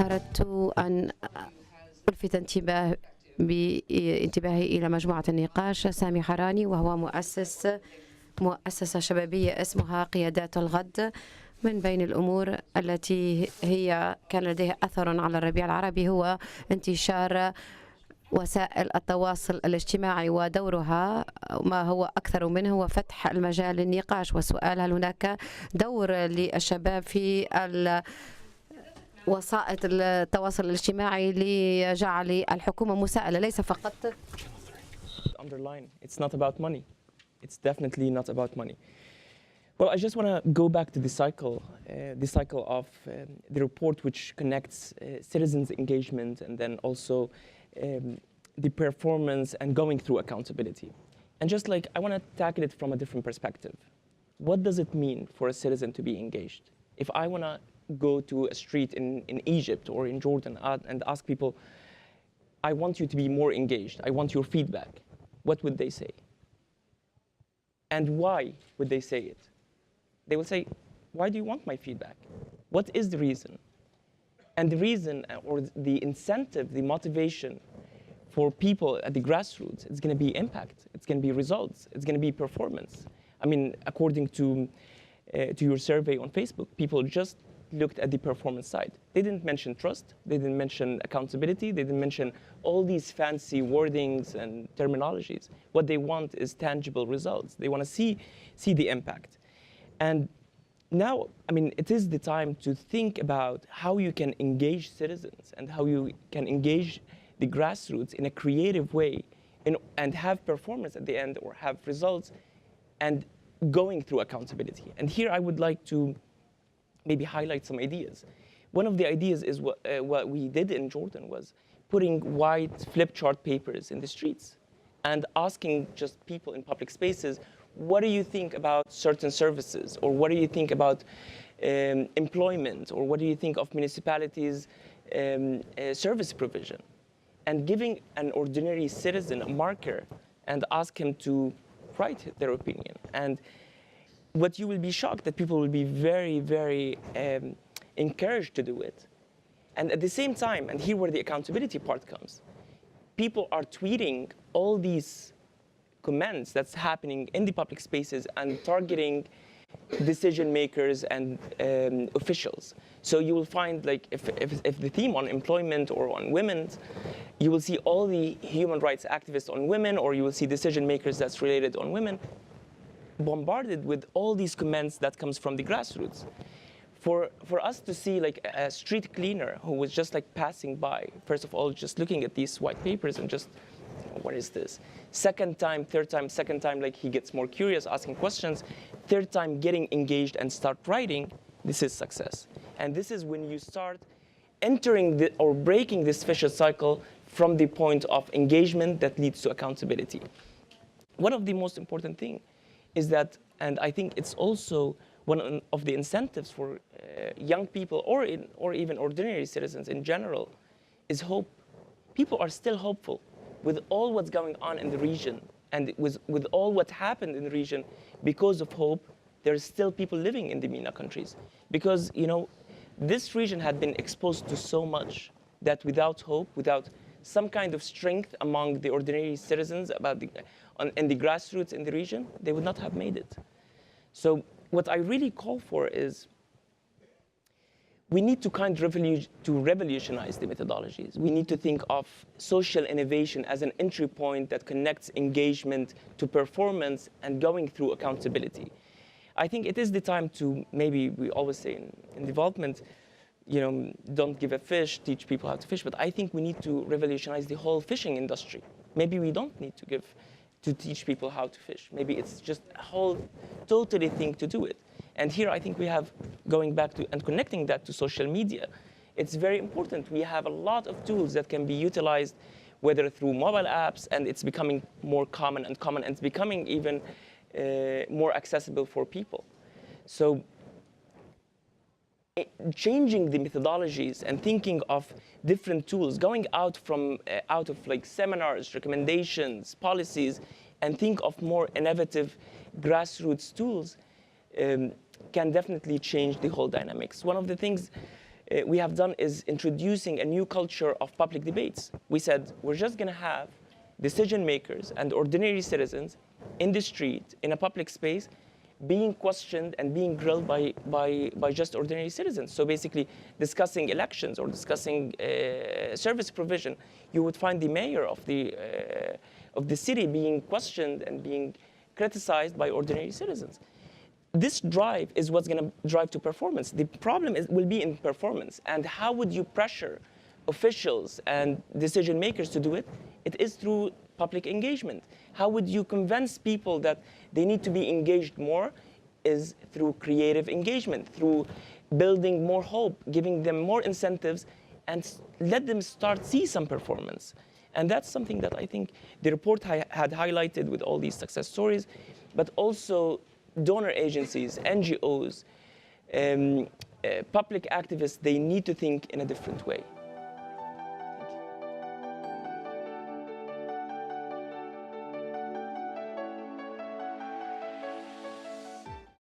أردت أن ألفت بانتباهي إلى مجموعة النقاش. سامي حوراني وهو مؤسسة شبابية اسمها قيادات الغد. من بين الأمور التي كان لديها أثر على الربيع العربي هو انتشار وسائل التواصل الاجتماعي ودورها. ما هو أكثر منه هو فتح المجال للنقاش والسؤال: هل هناك دور للشباب في وسائل التواصل الاجتماعي لجعل الحكومة مساءلة ليس فقط. It's not about money. It's definitely not about money. Well, I just want to go back to the cycle of the report which connects citizens' engagement and then also the performance and going through accountability. And just like, I want to tackle it from a different perspective. What does it mean for a citizen to be engaged? If I want to go to a street in Egypt or in Jordan and ask people, I want you to be more engaged, I want your feedback, what would they say? And why would they say it? They will say, why do you want my feedback? What is the reason? And the reason or the incentive, the motivation for people at the grassroots, it's going to be impact, it's going to be results, it's going to be performance. I mean, according to your survey on Facebook, people just looked at the performance side. They didn't mention trust, they didn't mention accountability, they didn't mention all these fancy wordings and terminologies. What they want is tangible results. They want to see the impact. And now, I mean, it is the time to think about how you can engage citizens and how you can engage the grassroots in a creative way and have performance at the end or have results and going through accountability. And here I would like to maybe highlight some ideas. One of the ideas is what we did in Jordan was putting white flip chart papers in the streets and asking just people in public spaces, what do you think about certain services? Or what do you think about employment? Or what do you think of municipalities' service provision? And giving an ordinary citizen a marker and ask him to write their opinion. And what you will be shocked that people will be very, very encouraged to do it. And at the same time, and here where the accountability part comes, people are tweeting all these comments that's happening in the public spaces and targeting decision makers and officials. So you will find, like, if the theme on employment or on women, you will see all the human rights activists on women, or you will see decision makers that's related on women, bombarded with all these comments that comes from the grassroots. For us to see like a street cleaner who was just like passing by, first of all, just looking at these white papers and just, what is this? Second time, third time, second time, like he gets more curious, asking questions. Third time, getting engaged and start writing, this is success. And this is when you start entering or breaking this vicious cycle from the point of engagement that leads to accountability. One of the most important things is that, and I think it's also one of the incentives for young people or even ordinary citizens in general, is hope. People are still hopeful with all what's going on in the region and with all what happened in the region. Because of hope, there's still people living in the MENA countries. Because, you know, this region had been exposed to so much that without hope, without some kind of strength among the ordinary citizens in the grassroots in the region, they would not have made it. So what I really call for is we need to revolutionize the methodologies. We need to think of social innovation as an entry point that connects engagement to performance and going through accountability. I think it is the time to, maybe we always say in development, you know, don't give a fish, teach people how to fish, but I think we need to revolutionize the whole fishing industry. Maybe we don't need to teach people how to fish. Maybe it's just a whole totally thing to do it. And here I think we have, going back to and connecting that to social media, it's very important. We have a lot of tools that can be utilized, whether through mobile apps, and it's becoming more common, and it's becoming even more accessible for people. So changing the methodologies and thinking of different tools, going out of like seminars, recommendations, policies, and think of more innovative grassroots tools can definitely change the whole dynamics. One of the things we have done is introducing a new culture of public debates. We said, we're just going to have decision makers and ordinary citizens in the street, in a public space, being questioned and being grilled by just ordinary citizens. So basically discussing elections or discussing service provision, you would find the mayor of the city being questioned and being criticized by ordinary citizens. This drive is what's going to drive to performance. The problem will be in performance. And how would you pressure officials and decision makers to do it? It is through public engagement. How would you convince people that they need to be engaged more? Is through creative engagement, through building more hope, giving them more incentives, and let them start see some performance. And that's something that I think the report had highlighted with all these success stories, but also donor agencies, NGOs, public activists, they need to think in a different way.